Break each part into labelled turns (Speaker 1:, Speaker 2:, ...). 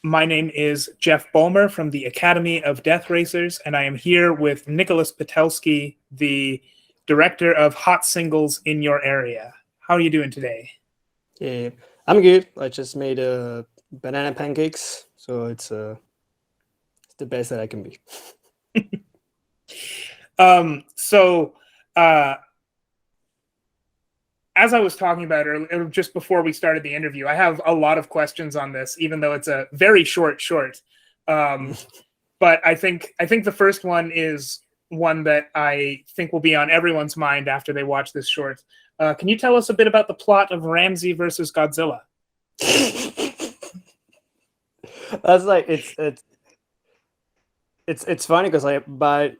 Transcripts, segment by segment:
Speaker 1: My name is Jeff Bulmer from the Academy of Death Racers, and I am here with Nicolas Petelski, the director of Hot Singles in Your Area. How are you doing today?
Speaker 2: Yeah, I'm good. I just made banana pancakes, so it's the best that I can be.
Speaker 1: So, uh, as I was talking about earlier, just before we started the interview, I have a lot of questions on this, even though it's a very short. But I think the first one is one that I think will be on everyone's mind after they watch this short. Can you tell us a bit about the plot of Ramsey versus Godzilla?
Speaker 2: That's like it's funny because by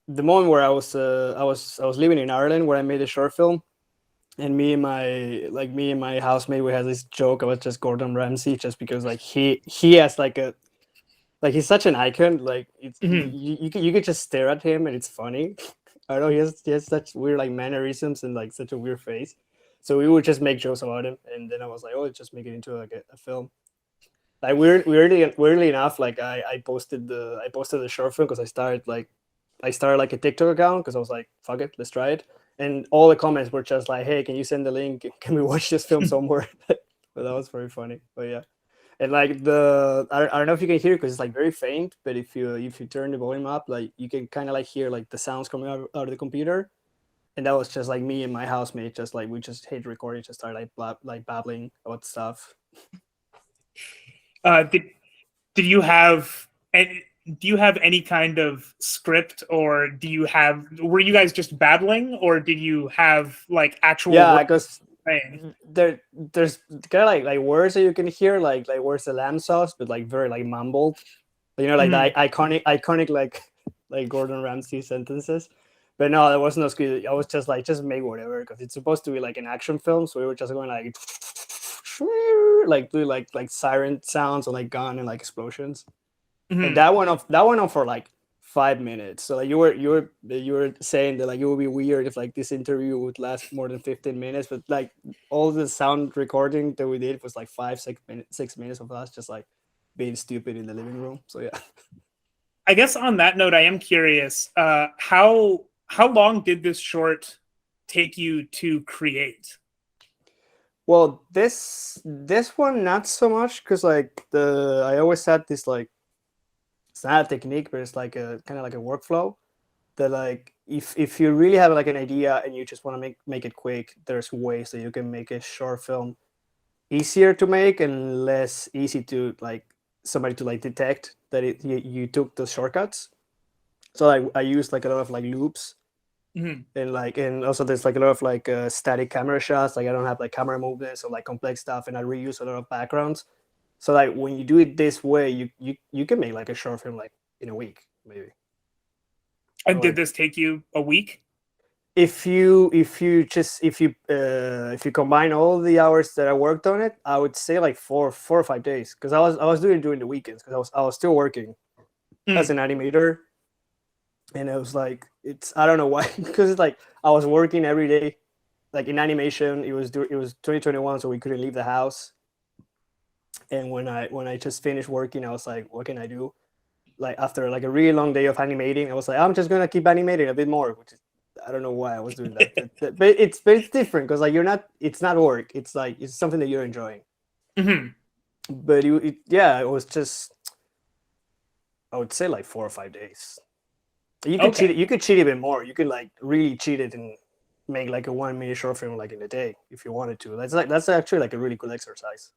Speaker 2: the moment where I was living in Ireland where I made a short film, and me and my housemate, we had this joke about just Gordon Ramsay, just because like he has like he's such an icon. Like
Speaker 1: Mhm.
Speaker 2: you could just stare at him and it's funny. I don't know, he has such weird like mannerisms and like such a weird face. So we would just make jokes about him, and then I was like, oh, let's just make it into like a film. Like weirdly enough, like I posted the short film because I started like a TikTok account because I was like, fuck it, let's try it. And all the comments were just like, hey, can you send the link? Can we watch this film somewhere? But that was very funny. But yeah. And like I don't know if you can hear because it's like very faint, but if you turn the volume up, like you can kind of like hear like the sounds coming out of the computer. And that was just like me and my housemate, just like we just hit recording, just started like babbling about stuff.
Speaker 1: Uh, did did you have any, do you have any kind of script, or were you guys just babbling, or did you have like actual words
Speaker 2: Yeah, because
Speaker 1: saying?
Speaker 2: there's kind of like words that you can hear, like words the lamb sauce, but like very like mumbled. Like the
Speaker 1: Mhm.
Speaker 2: iconic like Gordon Ramsay sentences. But no, there was no script. I was just like, just make whatever, because it's supposed to be like an action film, so we were just going like like do like siren sounds and like gun and like explosions. And
Speaker 1: Mhm.
Speaker 2: that went on for like 5 minutes. So like you were saying that like it would be weird if like this interview would last more than 15 minutes, but like all the sound recording that we did was like 5 6 minutes 6 minutes of us just like being stupid in the living room. So yeah.
Speaker 1: I guess on that note, I am curious. How long did this short take you to create?
Speaker 2: Well, this one not so much, because like the I always had this like, it's not a technique, but it's like a kind of like a workflow that like if you really have like an idea and you just want to make it quick, there's ways that you can make a short film easier to make and less easy to like somebody to like detect that you took the shortcuts. So I use like a lot of like loops,
Speaker 1: Mhm.
Speaker 2: and also there's like a lot of like static camera shots. Like I don't have like camera movements or like complex stuff, and I reuse a lot of backgrounds. So like when you do it this way, you can make like a short film like in a week maybe.
Speaker 1: And
Speaker 2: Or
Speaker 1: did
Speaker 2: like
Speaker 1: this take you a week?
Speaker 2: if you combine all the hours that I worked on it, I would say like 4 or 5 days, because I was doing it during the weekends because I was still working as
Speaker 1: Mhm.
Speaker 2: an animator. And it was like, it's, I don't know why, because it's like I was working every day like in animation. It was 2021, so we couldn't leave the house. And when I just finished working, I was like, what can I do? Like after like a really long day of animating, I was like, I'm just gonna keep animating a bit more, which is, I don't know why I was doing that, but it's different because like it's not work. It's like it's something that you're enjoying.
Speaker 1: Mhm.
Speaker 2: But yeah, it was just, I would say like 4 or 5 days. You could cheat
Speaker 1: Okay.
Speaker 2: it. You could cheat even more. You could like really cheat it and make like a 1 minute short film like in a day if you wanted to. That's actually like a really good exercise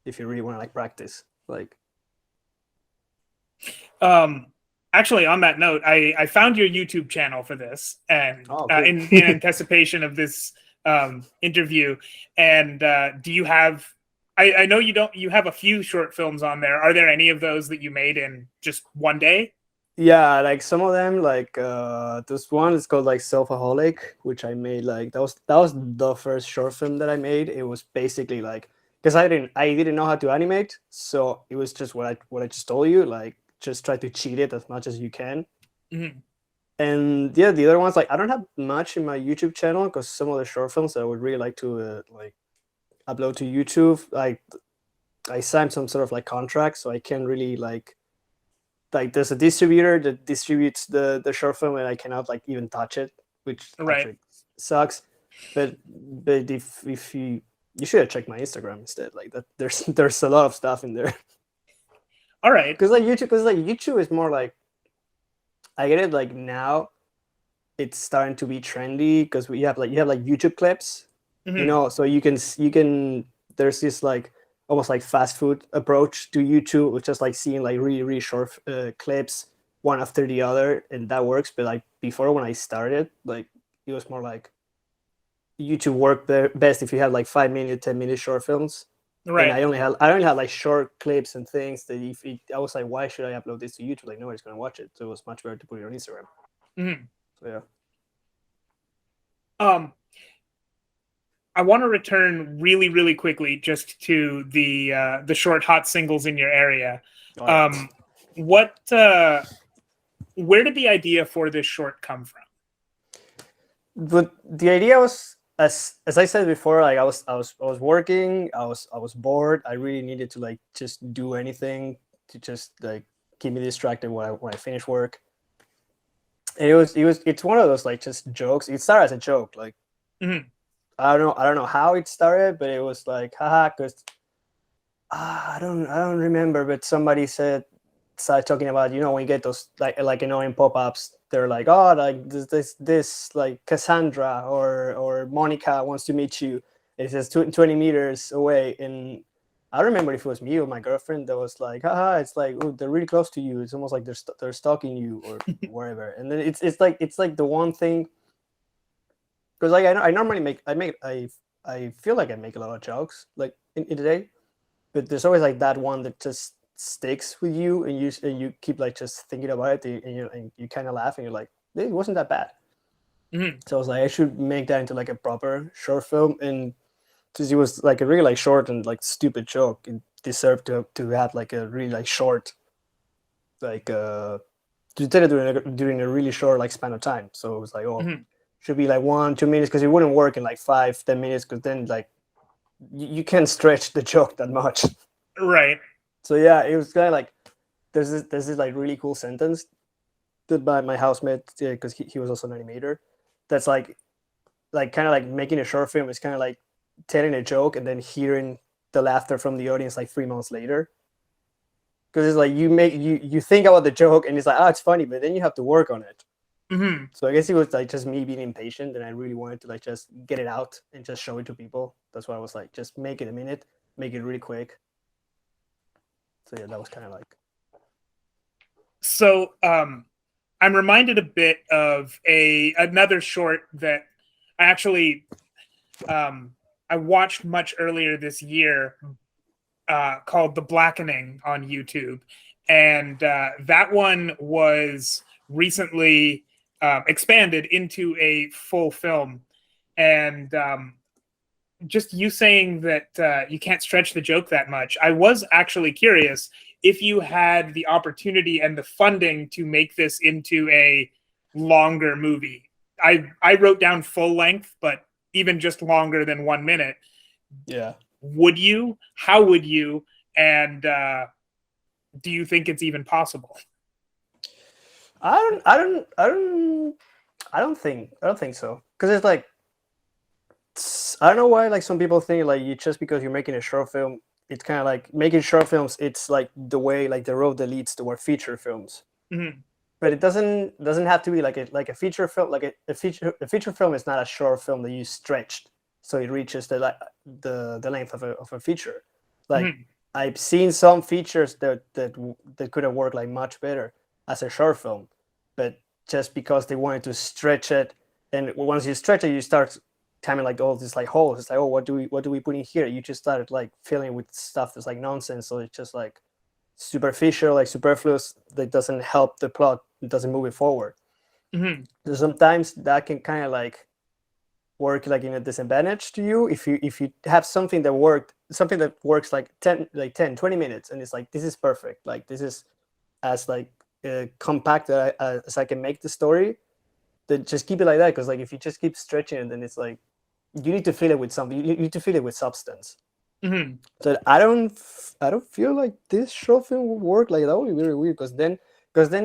Speaker 2: if you really want to like practice. Like,
Speaker 1: Um, Actually, on that note, I found your YouTube channel for this, and
Speaker 2: oh, cool.
Speaker 1: in anticipation of this interview. And do you have? I know you don't. You have a few short films on there. Are there any of those that you made in just one day?
Speaker 2: Yeah, like some of them, like this one is called like Selfaholic, which I made like that was the first short film that I made. It was basically like, because I didn't know how to animate, so it was just what I just told you, like just try to cheat it as much as you can.
Speaker 1: Mhm.
Speaker 2: And yeah, the other ones, like I don't have much in my YouTube channel because some of the short films I would really like to like upload to YouTube, like I signed some sort of like contract, so I can't really like there's a distributor that distributes the short film, and I cannot like even touch it, which
Speaker 1: Right.
Speaker 2: actually sucks. But if you should have checked my Instagram instead. Like that, there's a lot of stuff in there.
Speaker 1: All right.
Speaker 2: Because YouTube is more like, I get it. Like now, it's starting to be trendy because you have like YouTube clips,
Speaker 1: Mhm.
Speaker 2: so you can there's this like almost like fast food approach to YouTube, which is like seeing like really short clips one after the other, and that works. But like before, when I started, like it was more like YouTube worked best if you had like 5 minute, 10 minute short films. And
Speaker 1: Right.
Speaker 2: I only had like short clips and things that I was like, why should I upload this to YouTube? Like nobody's gonna watch it. So it was much better to put it on Instagram.
Speaker 1: Mhm.
Speaker 2: So yeah.
Speaker 1: Um, I want to return really quickly just to the short hot singles in your area.
Speaker 2: All right.
Speaker 1: What where did the idea for this short come from?
Speaker 2: But the idea was, as I said before, like I was working, I was bored. I really needed to like just do anything to just like keep me distracted when I finish work. And it's one of those like just jokes. It started as a joke. Like
Speaker 1: Mhm.
Speaker 2: I don't know how it started, but it was like haha, because I don't remember, but somebody started talking about, when you get those like annoying pop-ups, they're like, oh, like this like Cassandra or Monica wants to meet you. It says 20 meters away, and I don't remember if it was me or my girlfriend that was like, haha, it's like, oh, they're really close to you. It's almost like they're stalking you or whatever. And then it's like the one thing, because like I normally I feel like I make a lot of jokes like in the day, but there's always like that one that just sticks with you, and you keep like just thinking about it, and you kind of laugh, and you're like, it wasn't that bad.
Speaker 1: Mhm.
Speaker 2: So I was like, I should make that into like a proper short film, and since it was like a really like short and like stupid joke, it deserved to have like a really like short, like to tell it during a really short like span of time. So it was like, oh,
Speaker 1: Mhm.
Speaker 2: should be like 1-2 minutes, because it wouldn't work in like 5-10 minutes, because then like you can't stretch the joke that much.
Speaker 1: Right.
Speaker 2: So yeah, it was kind of like, there's this like really cool sentence that my housemate, because he was also an animator, that's like kind of like making a short film is kind of like telling a joke and then hearing the laughter from the audience like 3 months later, because it's like you think about the joke and it's like, it's funny, but then you have to work on it.
Speaker 1: Mhm.
Speaker 2: So I guess it was like just me being impatient, and I really wanted to like just get it out and just show it to people. That's why I was like, just make it a minute, make it really quick. So yeah, that was kind of like,
Speaker 1: So I'm reminded a bit of another short that I actually I watched much earlier this year called "The Blackening" on YouTube, and that one was recently expanded into a full film. And just you saying that you can't stretch the joke that much, I was actually curious if you had the opportunity and the funding to make this into a longer movie. I wrote down full length, but even just longer than 1 minute.
Speaker 2: yeah.
Speaker 1: Would you? How would you? And do you think it's even possible?
Speaker 2: I don't think so, because it's like, I don't know why like some people think like you just because you're making a short film, it's kind of like making short films. It's like the way like the road that leads toward feature films,
Speaker 1: Mhm.
Speaker 2: but it doesn't have to be like a feature film. Like a feature film is not a short film that you stretched so it reaches the length of a feature. Like
Speaker 1: Mhm.
Speaker 2: I've seen some features that could have worked like much better as a short film, but just because they wanted to stretch it, and once you stretch it, you start having like all these like holes. It's like, oh, what do we put in here? You just started like filling with stuff that's like nonsense. So it's just like superficial, like superfluous, that doesn't help the plot, it doesn't move it forward.
Speaker 1: Mhm.
Speaker 2: So sometimes that can kind of like work like in a disadvantage to you if you have something that works like 10 20 minutes, and it's like, this is perfect, like this is as like compact as I can make the story, then just keep it like that. Because like if you just keep stretching it, then it's like you need to fill it with something, you need to fill it with substance.
Speaker 1: Mhm.
Speaker 2: So I don't feel like this short film would work. Like that would be really weird because then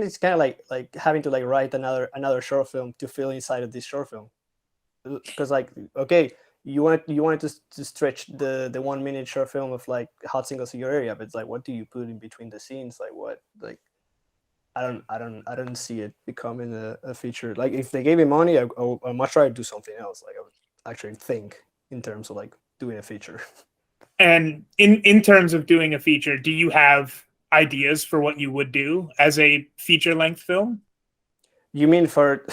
Speaker 2: it's kind of like having to like write another short film to fill inside of this short film. Because like okay, you wanted to stretch the 1 minute short film of like hot singles in your area, but it's like what do you put in between the scenes? Like what like I don't see it becoming a feature. Like if they gave me money, I much rather do something else. Like I would actually think in terms of like doing a feature.
Speaker 1: And in terms of doing a feature, do you have ideas for what you would do as a feature length film?
Speaker 2: You mean for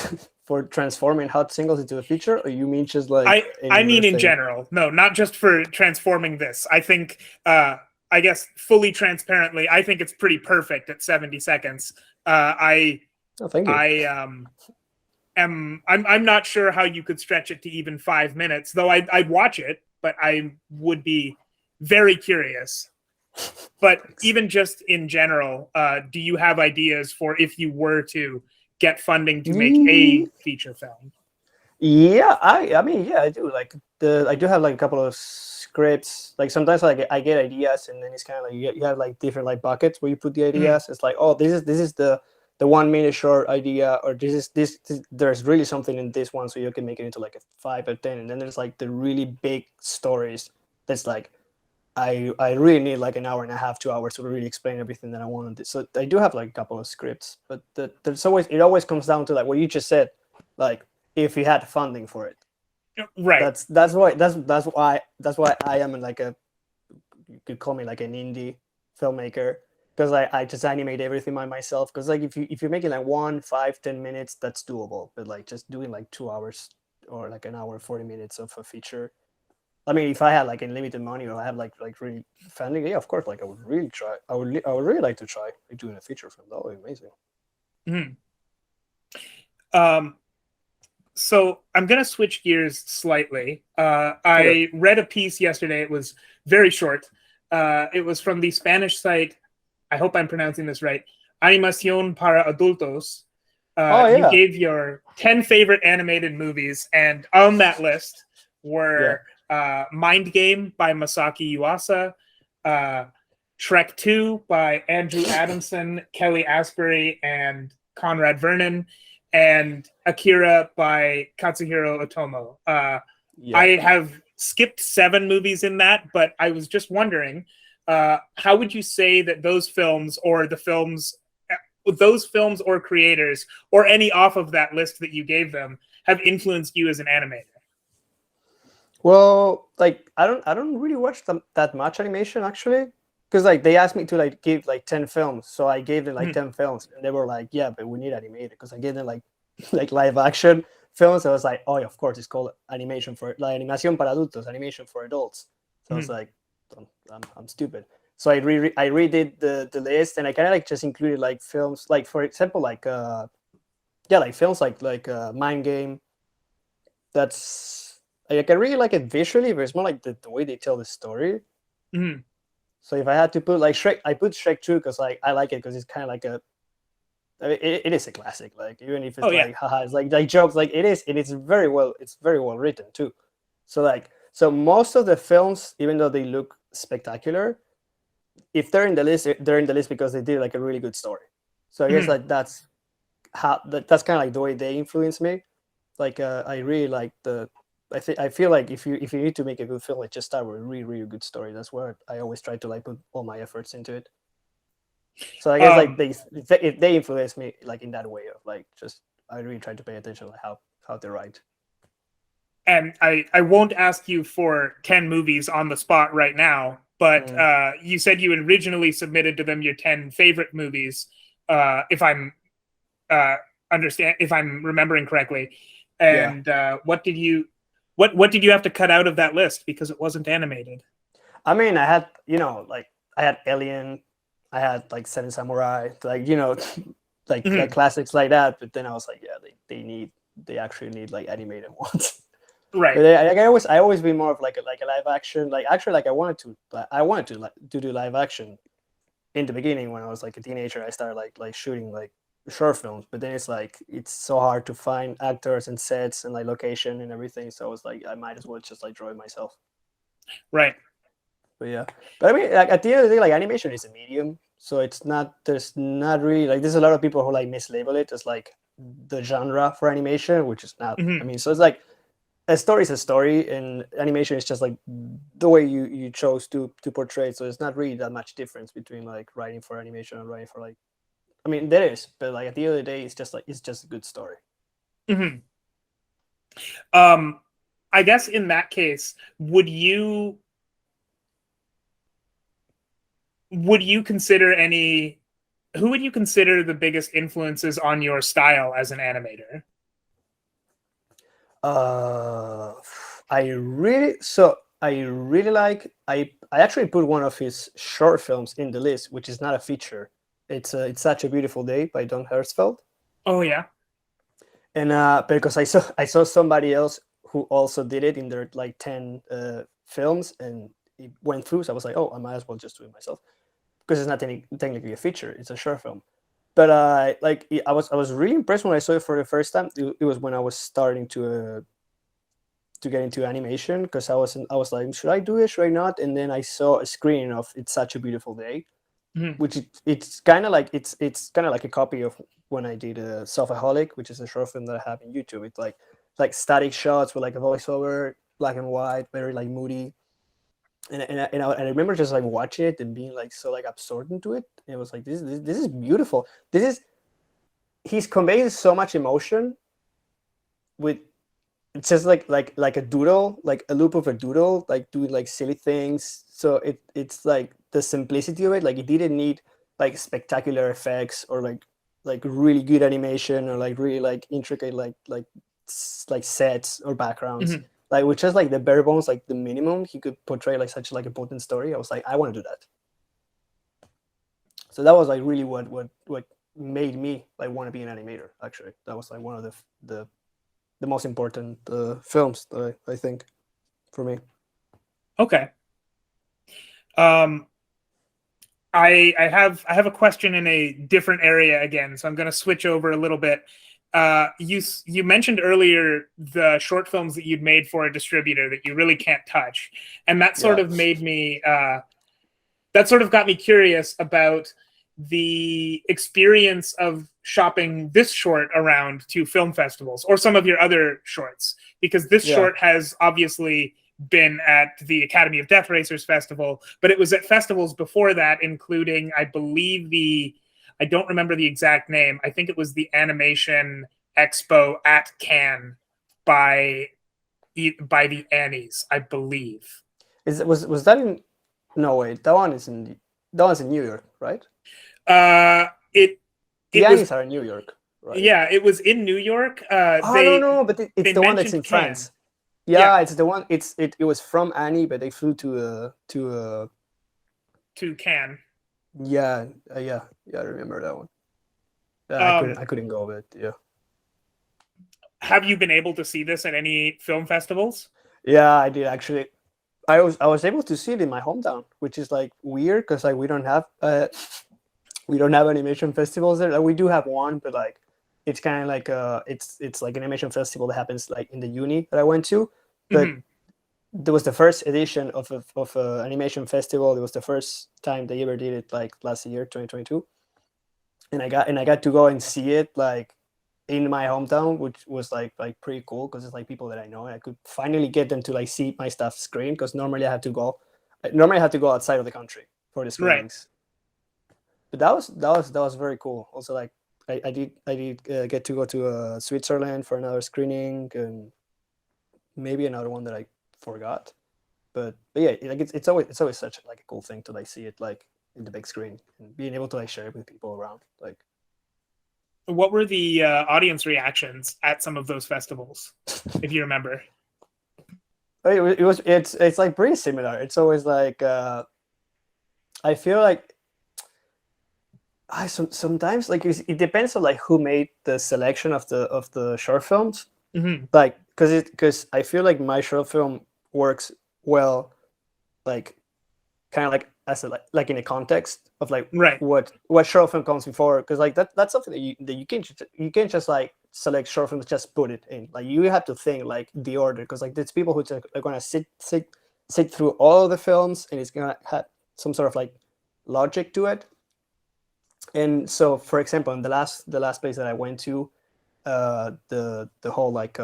Speaker 2: for transforming hot singles into a feature, or you mean just like any
Speaker 1: I
Speaker 2: other
Speaker 1: mean in
Speaker 2: thing?
Speaker 1: general. No, not just for transforming this. I think I guess fully transparently, I think it's pretty perfect at 70 seconds. I
Speaker 2: Oh, thank you.
Speaker 1: I I'm not sure how you could stretch it to even 5 minutes, though I'd watch it, but I would be very curious. But
Speaker 2: Thanks.
Speaker 1: even just in general, do you have ideas for if you were to get funding to make a feature film?
Speaker 2: Yeah, I mean, yeah, I do. Like I do have like a couple of scripts. Like sometimes like I get ideas, and then it's kind of like you have like different like buckets where you put the
Speaker 1: Mm,
Speaker 2: ideas. It's like, oh, this is the 1 minute short idea, or this there's really something in this one, so you can make it into like a 5 or 10. And then there's like the really big stories. That's like I really need like an hour and a half, 2 hours to really explain everything that I wanted. So I do have like a couple of scripts, but there's always it always comes down to like what you just said, like if you had funding for it.
Speaker 1: right.
Speaker 2: That's why I am like a you could call me like an indie filmmaker because I just animate everything by myself. Because like if you're making like 1, 5, 10 minutes, that's doable. But like just doing like 2 hours or like an hour 40 minutes of a feature. I mean, if I had like unlimited money or I had like really funding, yeah, of course, like I would really try. I would really like to try like, doing a feature film. That would be amazing.
Speaker 1: Mm. Um, so I'm going to switch gears slightly.
Speaker 2: Okay.
Speaker 1: I read a piece yesterday. It was very short. It was from the Spanish site. I hope I'm pronouncing this right. Animación para adultos.
Speaker 2: Oh
Speaker 1: You
Speaker 2: yeah,
Speaker 1: gave your 10 favorite animated movies, and on that list
Speaker 2: yeah,
Speaker 1: were Mind Game by Masaki Yuasa, uh, Shrek 2 by Andrew Adamson, Kelly Asbury, and Conrad Vernon, and Akira by Katsuhiro Otomo. I
Speaker 2: yeah.
Speaker 1: have skipped 7 movies in that, but I was just wondering, how would you say that those films or the films, those films or creators, or any off of that list that you gave them, have influenced you as an animator?
Speaker 2: Well, like I don't really watch that much animation actually, because like they asked me to like give like 10 films, so I gave them like
Speaker 1: Mm,
Speaker 2: 10 films, and they were like, yeah, but we need animated because I gave them like like live action films. I was like, oh, yeah, of course, it's called animation for like animación para adultos, animation for adults. So I was
Speaker 1: mm,
Speaker 2: like, I'm stupid. So I redid the list, and I kind of like just included like films, like for example, like yeah, like films like Mind Game. That's like I really like it visually, but it's more like the way they tell the story.
Speaker 1: mm.
Speaker 2: So if I had to put like Shrek, I put Shrek 2 because like I like it because it's kind of like I mean, it is a classic. Like even if
Speaker 1: Oh
Speaker 2: it's
Speaker 1: yeah.
Speaker 2: like haha, it's like jokes. Like it's very well written too. So like so most of the films, even though they look spectacular, if they're in the list, they're in the list because they did like a really good story. So I guess
Speaker 1: Mm.
Speaker 2: like that's kind of like the way they influence me. Like I really like the I feel like if you need to make a good film, like just start with a really good story. That's where I always try to like put all my efforts into it. So I guess like
Speaker 1: Um,
Speaker 2: they influence me like in that way of like just I really try to pay attention to like how they write.
Speaker 1: and I won't ask you for 10 movies on the spot right now, but
Speaker 2: Mm,
Speaker 1: you said you originally submitted to them your 10 favorite movies, if I'm uh, if I'm remembering correctly.
Speaker 2: yeah.
Speaker 1: And what did you have to cut out of that list because it wasn't animated?
Speaker 2: I mean, I had like I had Alien, I had like Seven Samurai, like like
Speaker 1: Mhm.
Speaker 2: classics like that. But then I was like, yeah, they actually need like animated ones.
Speaker 1: Right.
Speaker 2: But I always been more of like a live action. Like actually, like I wanted to like to do live action in the beginning when I was like a teenager. I started like shooting like short films, but then it's like it's so hard to find actors and sets and like location and everything. So I was like, I might as well just like draw it myself.
Speaker 1: Right.
Speaker 2: But yeah, but I mean, like at the end of the day, like animation is a medium, so it's not. There's not really like there's a lot of people who like mislabel it as like the genre for animation, which is not. I
Speaker 1: Mhm.
Speaker 2: mean, so it's like a story is a story, and animation is just like the way you chose to portray it. So it's not really that much difference between like writing for animation and writing for like. I mean, there is, but like at the end of the day, it's just a good story.
Speaker 1: Mhm. Um, I guess in that case, would you consider any who would you consider the biggest influences on your style as an animator?
Speaker 2: Uh, I really like. I actually put one of his short films in the list, which is not a feature. It's Such a Beautiful Day by Don Hertzfeldt,
Speaker 1: Oh yeah.
Speaker 2: and because I saw somebody else who also did it in their like 10 films, and it went through. So I was like, oh, I might as well just do it myself because it's not technically a feature; it's a short film. But I was really impressed when I saw it for the first time. It was when I was starting to get into animation because I was like, should I do it? Should I not? And then I saw a screening of It's Such a Beautiful Day,
Speaker 1: Mhm.
Speaker 2: which it's kind of like it's kind of like a copy of when I did Selfaholic, which is a short film that I have in YouTube. It's like static shots with like a voiceover, black and white, very like moody. And I remember just like watching it and being like so like absorbed into it. And it was like this is beautiful. This is he's conveying so much emotion with it's just like a doodle, like a loop of a doodle, like doing like silly things. So it's like the simplicity of it. Like it didn't need like spectacular effects or like really good animation or like really like intricate like sets or backgrounds.
Speaker 1: Mhm.
Speaker 2: Like with just like the bare bones, like the minimum, he could portray like such like a potent story. I was like, I want to do that. So that was like really what made me like want to be an animator. Actually, that was like one of the most important films that I think for me.
Speaker 1: Okay. Um, I have a question in a different area again, so I'm going to switch over a little bit. You mentioned earlier the short films that you'd made for a distributor that you really can't touch, and that sort
Speaker 2: Yeah.
Speaker 1: of made me that sort of got me curious about the experience of shopping this short around to film festivals or some of your other shorts, because this
Speaker 2: Yeah.
Speaker 1: short has obviously been at the Academy of Death Racers Festival, but it was at festivals before that, including, I believe, I don't remember the exact name. I think it was the Animation Expo at Cannes by the Annies, I believe.
Speaker 2: Was that in? No, wait. That one's in New York, right?
Speaker 1: It
Speaker 2: The
Speaker 1: it was
Speaker 2: Annies are in New York, right?
Speaker 1: Yeah, it was in New York.
Speaker 2: Oh no, no, but it's
Speaker 1: They
Speaker 2: the one that's
Speaker 1: mentioned
Speaker 2: in
Speaker 1: Cannes.
Speaker 2: France.
Speaker 1: Yeah,
Speaker 2: Yeah, it's the one. It was from Annie, but they flew
Speaker 1: to Cannes.
Speaker 2: yeah. I remember that one. Yeah, I couldn't
Speaker 1: Um,
Speaker 2: I couldn't go, but yeah.
Speaker 1: have you been able to see this at any film festivals?
Speaker 2: Yeah, I did actually. I was able to see it in my hometown, which is like weird because like we don't have animation festivals there. Like, we do have one, but like it's kind of like it's like an animation festival that happens like in the uni that I went to. But
Speaker 1: Mhm.
Speaker 2: there was the first edition of a animation festival. It was the first time they ever did it, like last year, 2022, and I got to go and see it like in my hometown, which was like pretty cool because it's like people that I know, and I could finally get them to like see my stuff screen because normally I had to go outside of the country for the
Speaker 1: Right.
Speaker 2: screenings. But that was very cool. Also, like I did get to go to Switzerland for another screening and maybe another one that I forgot. But yeah, like it's always such like a cool thing to like see it like in the big screen and being able to like share it with people around. Like
Speaker 1: What were the audience reactions at some of those festivals, if you remember?
Speaker 2: it's like pretty similar. It's always like I feel like sometimes like it depends on like who made the selection of the short films.
Speaker 1: Hmm.
Speaker 2: Like because I feel like my short film works well, like kind of like as like in a context of like
Speaker 1: Right.
Speaker 2: what short film comes before, because like that's something that you can't just like select short films, just put it in. Like you have to think like the order, because like there's people who just are gonna sit through all of the films, and it's gonna have some sort of like logic to it. And so, for example, in the last place that I went to, the whole like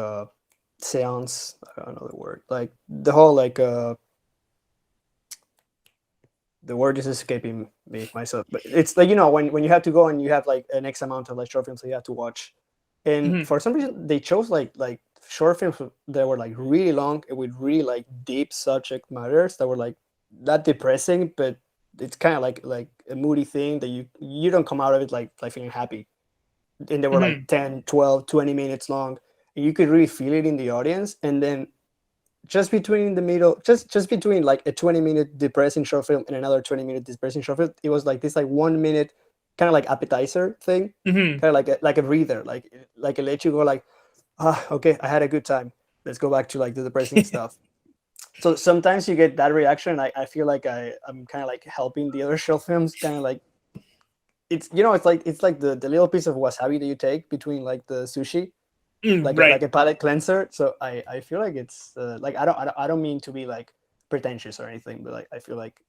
Speaker 2: seance, I don't know the word, like the whole like the word is escaping me myself, but it's like, when you have to go and you have like an X amount of like short films that you have to watch, and
Speaker 1: Mhm.
Speaker 2: for some reason they chose like short films that were like really long and with really like deep subject matters that were like not depressing, but it's kind of like a moody thing that you don't come out of it like feeling happy. And they were like
Speaker 1: Mhm.
Speaker 2: 10, 12, 20 minutes long, and you could really feel it in the audience. And then just between the middle, just between like a 20-minute depressing short film and another 20-minute depressing short film, it was like this like 1 minute kind of like appetizer thing,
Speaker 1: Mhm.
Speaker 2: kind of like a breather, like it let you go like, okay, I had a good time, let's go back to like the depressing stuff. So sometimes you get that reaction. I feel like I'm kind of like helping the other short films, kind of like, it's like the little piece of wasabi that you take between like the sushi, like
Speaker 1: Right.
Speaker 2: a palate cleanser. So I feel like it's like I don't mean to be like pretentious or anything, but like I feel like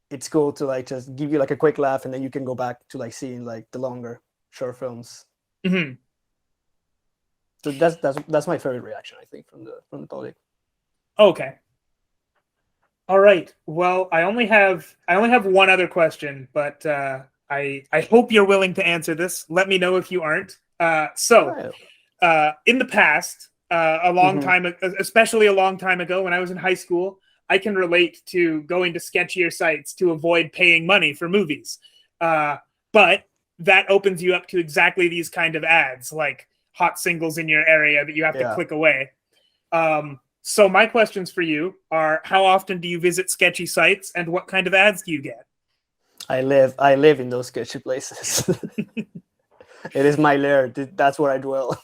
Speaker 2: it's cool to like just give you like a quick laugh, and then you can go back to like seeing like the longer short films.
Speaker 1: Mhm.
Speaker 2: So that's my favorite reaction, I think, from the public.
Speaker 1: Okay. All right. Well, I only have one other question, but I hope you're willing to answer this. Let me know if you aren't. So
Speaker 2: Oh,
Speaker 1: in the past, a
Speaker 2: yeah.
Speaker 1: long time, especially a long time ago when I was in high school, I can relate to going to sketchier sites to avoid paying money for movies. But that opens you up to exactly these kind of ads, like hot singles in your area that you have to
Speaker 2: Yeah.
Speaker 1: click away. So my questions for you are: how often do you visit sketchy sites, and what kind of ads do you get?
Speaker 2: I live in those sketchy places. It is my lair. That's where I dwell.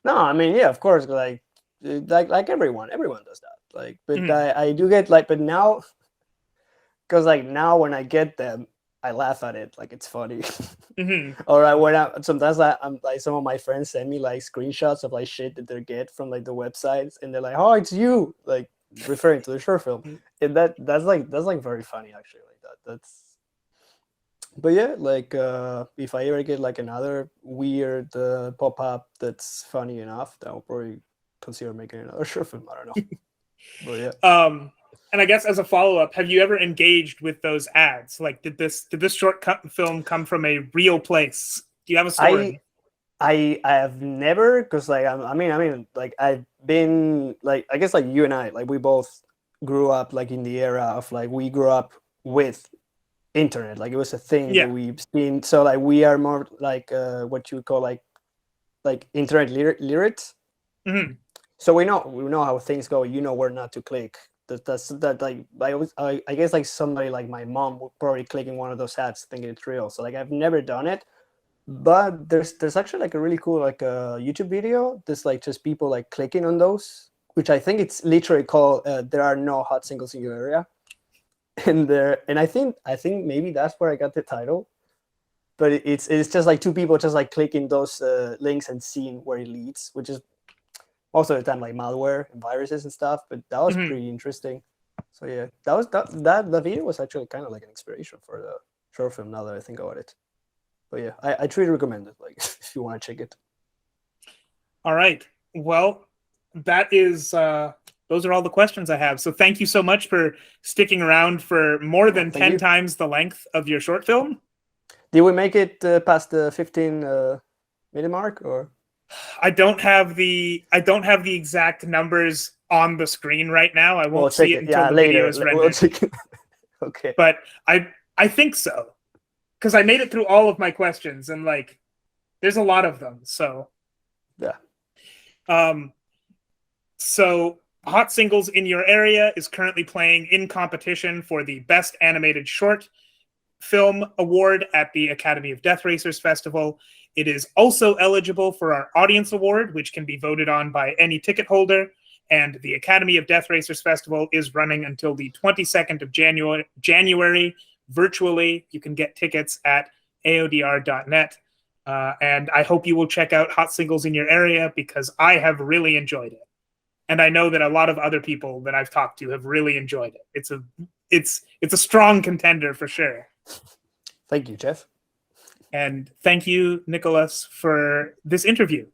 Speaker 2: No, I mean, yeah, of course, like everyone does that. Like, but
Speaker 1: Mhm.
Speaker 2: I do get like, but now, because like now when I get them, I laugh at it, like it's funny.
Speaker 1: Mhm.
Speaker 2: Or sometimes I'm like, some of my friends send me like screenshots of like shit that they get from like the websites, and they're like, "Oh, it's you," like referring to the short film, and that's like very funny actually. Like that's. But yeah, like if I ever get like another weird pop up that's funny enough, then I'll probably consider making another short film. I don't know, but yeah.
Speaker 1: And I guess as a follow up, have you ever engaged with those ads? Like, did this film come from a real place? Do you have a
Speaker 2: I
Speaker 1: story?
Speaker 2: I have never, because like I mean like I've been like, I guess like you and I, like we both grew up like in the era of like we grew up with internet, like it was a thing that
Speaker 1: Yeah.
Speaker 2: we've seen. So like we are more like what you would call like internet literate.
Speaker 1: Hmm.
Speaker 2: So we know how things go. Where not to click. That like I guess like somebody like my mom would probably click in one of those ads thinking it's real. So like I've never done it, but there's actually like a really cool like YouTube video. There's like just people like clicking on those, which I think it's literally called "There Are No Hot Singles in Your Area," and I think maybe that's where I got the title. But it's just like two people just like clicking those links and seeing where it leads, which is most of the time like malware and viruses and stuff. But that was
Speaker 1: Hmm.
Speaker 2: pretty interesting. So yeah, that video was actually kind of like an inspiration for the short film. Now that I think about it, but yeah, I truly recommend it. Like if you want to check it.
Speaker 1: All right. Well, that is those are all the questions I have. So thank you so much for sticking around for more
Speaker 2: Oh,
Speaker 1: than
Speaker 2: thank
Speaker 1: 10
Speaker 2: you.
Speaker 1: times the length of your short film.
Speaker 2: Did we make it past the 15 minute mark or?
Speaker 1: I don't have the exact numbers on the screen right now. I
Speaker 2: We'll
Speaker 1: won't see
Speaker 2: check
Speaker 1: it
Speaker 2: it.
Speaker 1: until
Speaker 2: Yeah,
Speaker 1: the video
Speaker 2: later.
Speaker 1: is
Speaker 2: We'll
Speaker 1: rendered.
Speaker 2: check it. Okay.
Speaker 1: But I think so, because I made it through all of my questions, and like there's a lot of them. So
Speaker 2: Yeah.
Speaker 1: um so Hot Singles in Your Area is currently playing in competition for the Best Animated Short Film Award at the Academy of Death Racers Festival. It is also eligible for our Audience Award, which can be voted on by any ticket holder. And the Academy of Death Racers Festival is running until the 22nd of January virtually. You can get tickets at AoDR.net. And I hope you will check out Hot Singles in Your Area, because I have really enjoyed it. and I know that a lot of other people that I've talked to have really enjoyed it. It's a strong contender for sure.
Speaker 2: Thank you, Jeff.
Speaker 1: And thank you, Nicolas, for this interview.